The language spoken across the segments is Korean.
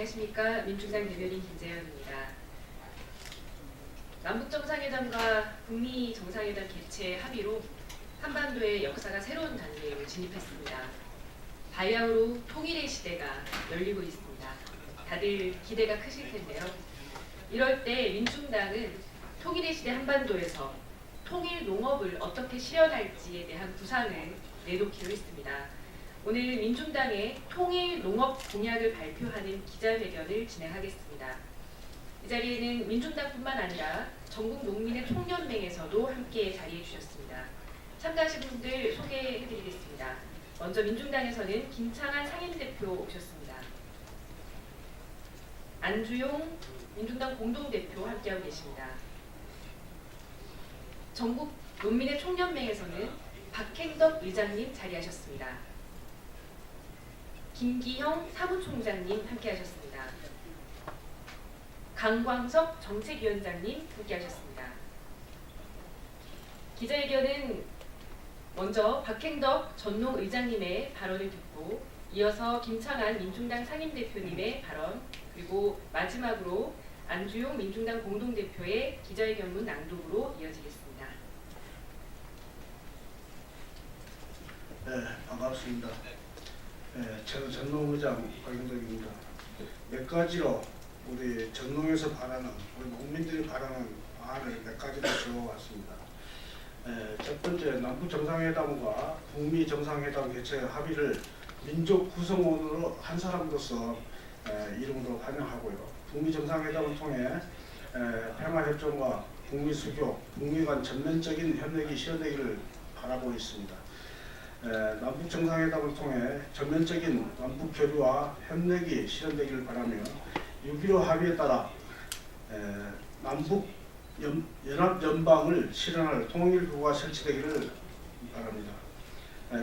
안녕하십니까. 민주당 대변인 김재현입니다. 남북정상회담과 북미 정상회담 개최 합의로 한반도의 역사가 새로운 단계로 진입했습니다. 바야흐로 통일의 시대가 열리고 있습니다. 다들 기대가 크실 텐데요. 이럴 때 민중당은 통일의 시대 한반도에서 통일 농업을 어떻게 실현할지에 대한 구상을 내놓기로 했습니다. 오늘 민중당의 통일 농업 공약을 발표하는 기자회견을 진행하겠습니다. 이 자리에는 민중당뿐만 아니라 전국 농민의 총연맹에서도 함께 자리해 주셨습니다. 참가하신 분들 소개해드리겠습니다. 먼저 민중당에서는 김창한 상임대표 오셨습니다. 안주용 민중당 공동대표 함께하고 계십니다. 전국 농민의 총연맹에서는 박행덕 의장님 자리하셨습니다. 김기형 사무총장님 함께하셨습니다. 강광석 정책위원장님 함께하셨습니다. 기자회견은 먼저 박행덕 전농의장님의 발언을 듣고 이어서 김창한 민중당 상임대표님의 발언, 그리고 마지막으로 안주용 민중당 공동대표의 기자회견문 낭독으로 이어지겠습니다. 네, 반갑습니다. 저는 전농의장 박영덕입니다. 몇 가지로 우리 전농에서 바라는, 우리 농민들이 바라는 안을 몇 가지로 적어왔습니다. 첫 번째, 남북 정상회담과 북미 정상회담 개최 합의를 민족 구성원으로 한 사람으로서 이름으로 환영하고요. 북미 정상회담을 통해 평화협정과 북미 수교, 북미 간 전면적인 협력이 실현되기를 바라고 있습니다. 남북 정상회담을 통해 전면적인 남북 교류와 협력이 실현되기를 바라며 6.15 합의에 따라 남북 연합연방을 실현할 통일부가 설치되기를 바랍니다.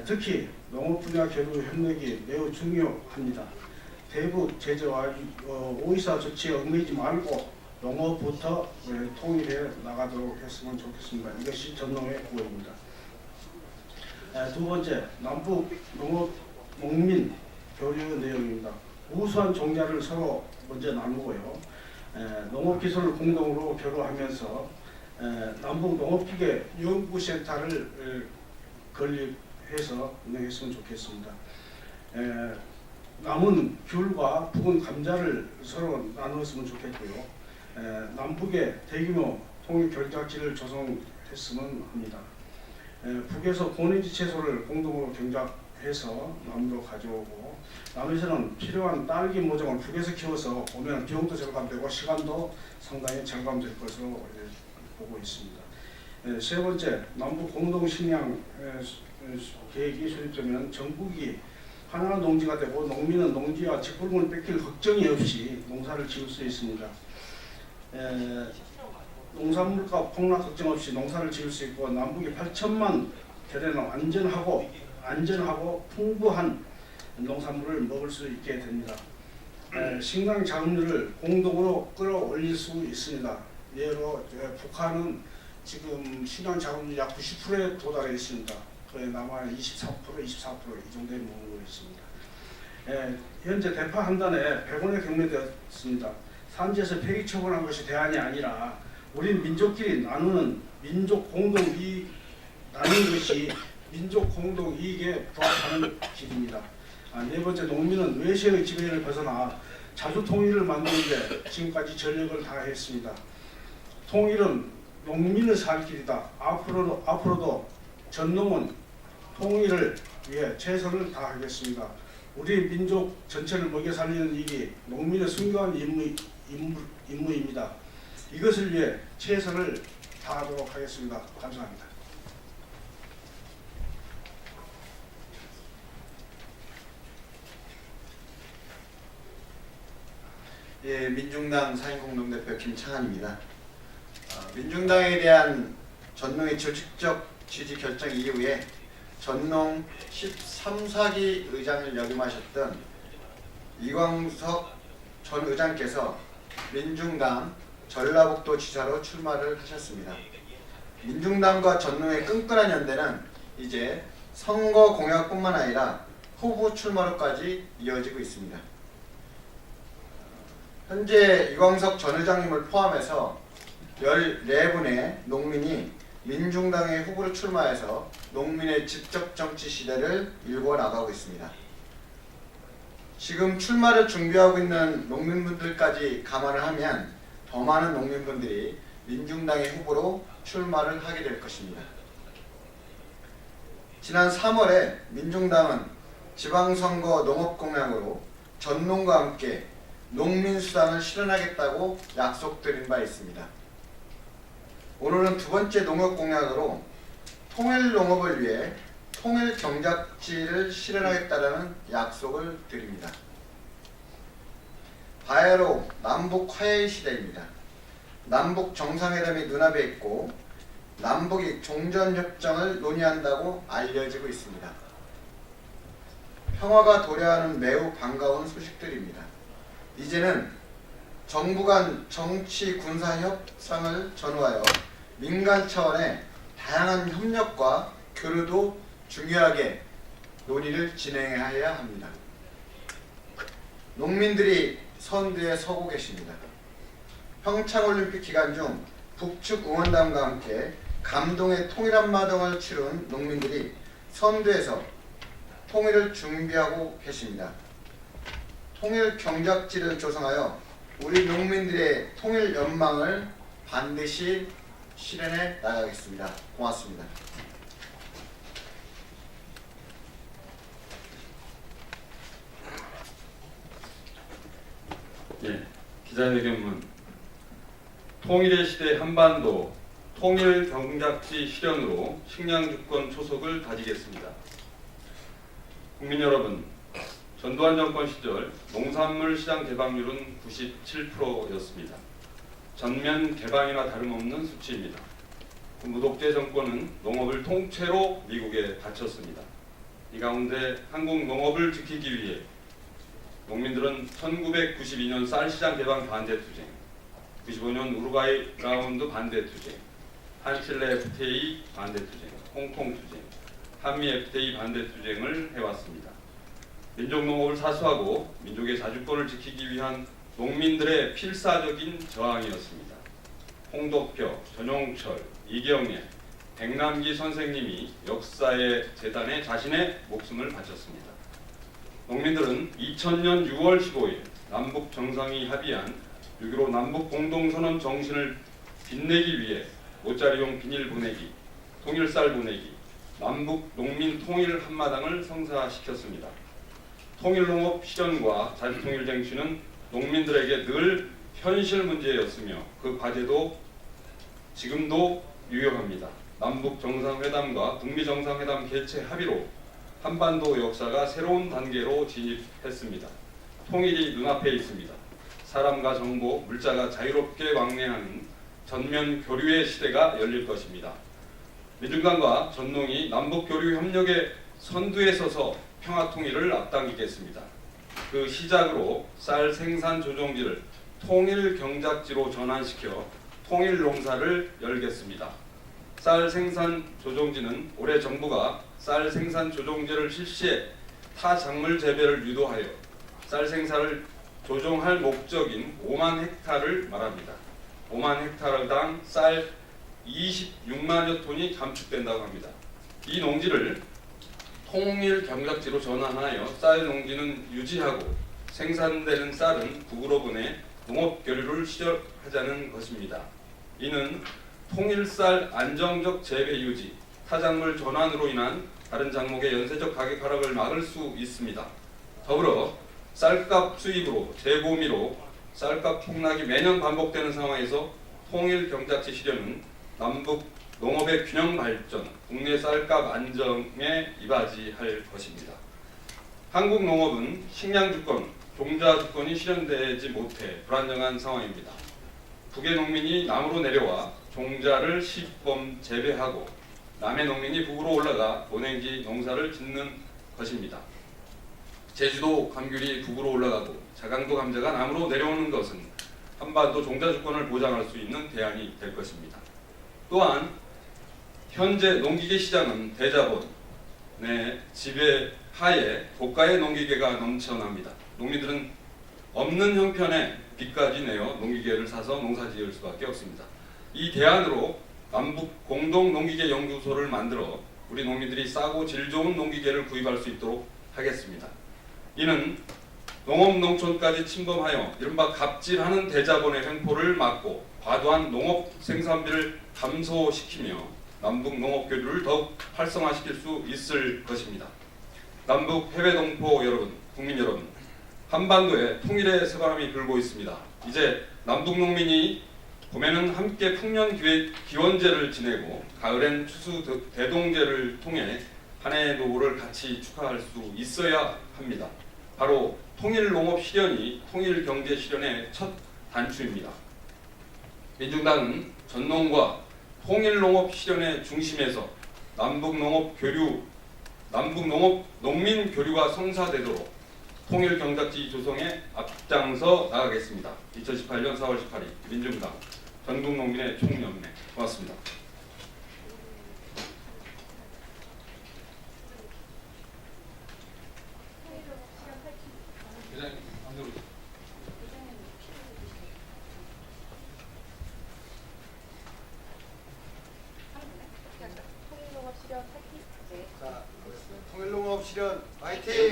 특히 농업 분야 교류 협력이 매우 중요합니다. 대북 제재와 5.24 조치에 얽매이지 말고 농업부터 통일해 나가도록 했으면 좋겠습니다. 이것이 전농의 구호입니다. 두 번째, 남북 농민 교류 내용입니다. 우수한 종자를 서로 먼저 나누고요. 농업기술을 공동으로 교류하면서 남북 농업기계 연구센터를 건립해서 운영했으면 좋겠습니다. 남은 귤과 묵은 감자를 서로 나누었으면 좋겠고요. 남북의 대규모 통일 결작지를 조성했으면 합니다. 북에서 고니지 채소를 공동으로 경작해서 남으로 가져오고, 남에서는 필요한 딸기 모종을 북에서 키워서 오면 비용도 절감되고 시간도 상당히 절감될 것으로 보고 있습니다. 세 번째, 남북 공동 식량 계획이 수립되면 전국이 하나 농지가 되고 농민은 농지와 직불금을 뺏길 걱정이 없이 농사를 지을 수 있습니다. 농산물가 폭락 걱정 없이 농사를 지을 수 있고, 남북이 8천만 결에는 안전하고 풍부한 농산물을 먹을 수 있게 됩니다. 식량 자급률을 공동으로 끌어올릴 수 있습니다. 예로 북한은 지금 식량 자급률 약 90%에 도달해 있습니다. 그에 남한 24% 이 정도에 머물고 있습니다. 현재 대파 한 단에 100원에 경매되었습니다. 산지에서 폐기 처분한 것이 대안이 아니라 우리 민족끼리 나누는 민족 공동 이익, 나누는 것이 민족 공동 이익에 부합하는 길입니다. 네 번째, 농민은 외세의 지배를 벗어나 자주 통일을 만드는 데 지금까지 전력을 다했습니다. 통일은 농민의 살 길이다. 앞으로도 전농은 통일을 위해 최선을 다하겠습니다. 우리 민족 전체를 먹여 살리는 일이 농민의 숭고한 임무입니다. 이것을 위해 최선을 다하도록 하겠습니다. 감사합니다. 예, 민중당 상임공동대표 김창한입니다. 민중당에 대한 전농의 조직적 지지 결정 이후에 전농 13, 4기 의장을 역임하셨던 이광석 전 의장께서 민중당 전라북도 지사로 출마를 하셨습니다. 민중당과 전농의 끈끈한 연대는 이제 선거 공약뿐만 아니라 후보 출마로까지 이어지고 있습니다. 현재 이광석 전 의장님을 포함해서 14분의 농민이 민중당의 후보로 출마해서 농민의 직접 정치 시대를 일궈 나가고 있습니다. 지금 출마를 준비하고 있는 농민분들까지 감안을 하면 더 많은 농민분들이 민중당의 후보로 출마를 하게 될 것입니다. 지난 3월에 민중당은 지방선거 농업공약으로 전농과 함께 농민수당을 실현하겠다고 약속드린 바 있습니다. 오늘은 두 번째 농업공약으로 통일농업을 위해 통일경작지를 실현하겠다는 약속을 드립니다. 바야흐로 남북 화해의 시대입니다. 남북 정상회담이 눈앞에 있고 남북이 종전협정을 논의한다고 알려지고 있습니다. 평화가 도래하는 매우 반가운 소식들입니다. 이제는 정부 간 정치 군사 협상을 전후하여 민간 차원의 다양한 협력과 교류도 중요하게 논의를 진행해야 합니다. 농민들이 선두에 서고 계십니다. 평창올림픽 기간 중 북측 응원단과 함께 감동의 통일한마당을 치룬 농민들이 선두에서 통일을 준비하고 계십니다. 통일 경작지를 조성하여 우리 농민들의 통일 연망을 반드시 실현해 나가겠습니다. 고맙습니다. 예, 기자회견문 통일의 시대 한반도 통일 경작지 실현으로 식량주권 초석을 다지겠습니다. 국민 여러분, 전두환 정권 시절 농산물 시장 개방률은 97%였습니다. 전면 개방이나 다름없는 수치입니다. 무독재 정권은 농업을 통째로 미국에 바쳤습니다. 이 가운데 한국 농업을 지키기 위해 농민들은 1992년 쌀시장 개방 반대 투쟁, 95년 우루과이 라운드 반대 투쟁, 한칠레 FTA 반대 투쟁, 홍콩 투쟁, 한미 FTA 반대 투쟁을 해왔습니다. 민족농업을 사수하고 민족의 자주권을 지키기 위한 농민들의 필사적인 저항이었습니다. 홍덕표, 전용철, 이경래, 백남기 선생님이 역사의 재단에 자신의 목숨을 바쳤습니다. 농민들은 2000년 6월 15일 남북 정상이 합의한 6.15 남북 공동선언 정신을 빛내기 위해 모짜리용 비닐 보내기, 통일쌀 보내기, 남북 농민 통일 한마당을 성사시켰습니다. 통일농업 실현과 자주통일 쟁취는 농민들에게 늘 현실 문제였으며 그 과제도 지금도 유효합니다. 남북 정상회담과 북미 정상회담 개최 합의로 한반도 역사가 새로운 단계로 진입했습니다. 통일이 눈앞에 있습니다. 사람과 정보, 물자가 자유롭게 왕래하는 전면 교류의 시대가 열릴 것입니다. 민중당과 전농이 남북 교류 협력의 선두에 서서 평화 통일을 앞당기겠습니다. 그 시작으로 쌀 생산 조정지를 통일 경작지로 전환시켜 통일 농사를 열겠습니다. 쌀 생산 조정지는 올해 정부가 쌀 생산 조정제를 실시해 타작물 재배를 유도하여 쌀 생산을 조정할 목적인 5만 헥타를 말합니다. 5만 헥타당 쌀 26만여 톤이 감축된다고 합니다. 이 농지를 통일 경작지로 전환하여 쌀 농지는 유지하고 생산되는 쌀은 북으로 보내 농업 교류를 시작하자는 것입니다. 이는 통일쌀 안정적 재배 유지, 타작물 전환으로 인한 다른 작목의 연쇄적 가격 하락을 막을 수 있습니다. 더불어 쌀값 수입으로 재고미로 쌀값 폭락이 매년 반복되는 상황에서 통일 경작지 실현은 남북 농업의 균형 발전, 국내 쌀값 안정에 이바지할 것입니다. 한국 농업은 식량 주권, 종자 주권이 실현되지 못해 불안정한 상황입니다. 북의 농민이 남으로 내려와 종자를 시범 재배하고 남의 농민이 북으로 올라가 본행지 농사를 짓는 것입니다. 제주도 감귤이 북으로 올라가고 자강도 감자가 남으로 내려오는 것은 한반도 종자 주권을 보장할 수 있는 대안이 될 것입니다. 또한 현재 농기계 시장은 대자본의 지배하에 고가의 농기계가 넘쳐납니다. 농민들은 없는 형편에 빚까지 내어 농기계를 사서 농사지을 수밖에 없습니다. 이 대안으로 남북 공동 농기계 연구소를 만들어 우리 농민들이 싸고 질 좋은 농기계를 구입할 수 있도록 하겠습니다. 이는 농업 농촌까지 침범하여 이른바 갑질하는 대자본의 횡포를 막고 과도한 농업 생산비를 감소시키며 남북 농업 교류를 더욱 활성화시킬 수 있을 것입니다. 남북 해외 동포 여러분, 국민 여러분, 한반도에 통일의 새바람이 불고 있습니다. 이제 남북 농민이 봄에는 함께 풍년 기원제를 지내고 가을엔 추수 대동제를 통해 한 해의 노고를 같이 축하할 수 있어야 합니다. 바로 통일 농업 실현이 통일 경제 실현의 첫 단추입니다. 민중당은 전농과 통일 농업 실현의 중심에서 남북 농업 농민 교류가 성사되도록 통일 경작지 조성에 앞장서 나가겠습니다. 2018년 4월 18일 민중당 전국농민의 총연맹. 고맙습니다. 회장님, 안으로. 자, 통일농업 실현 화이팅!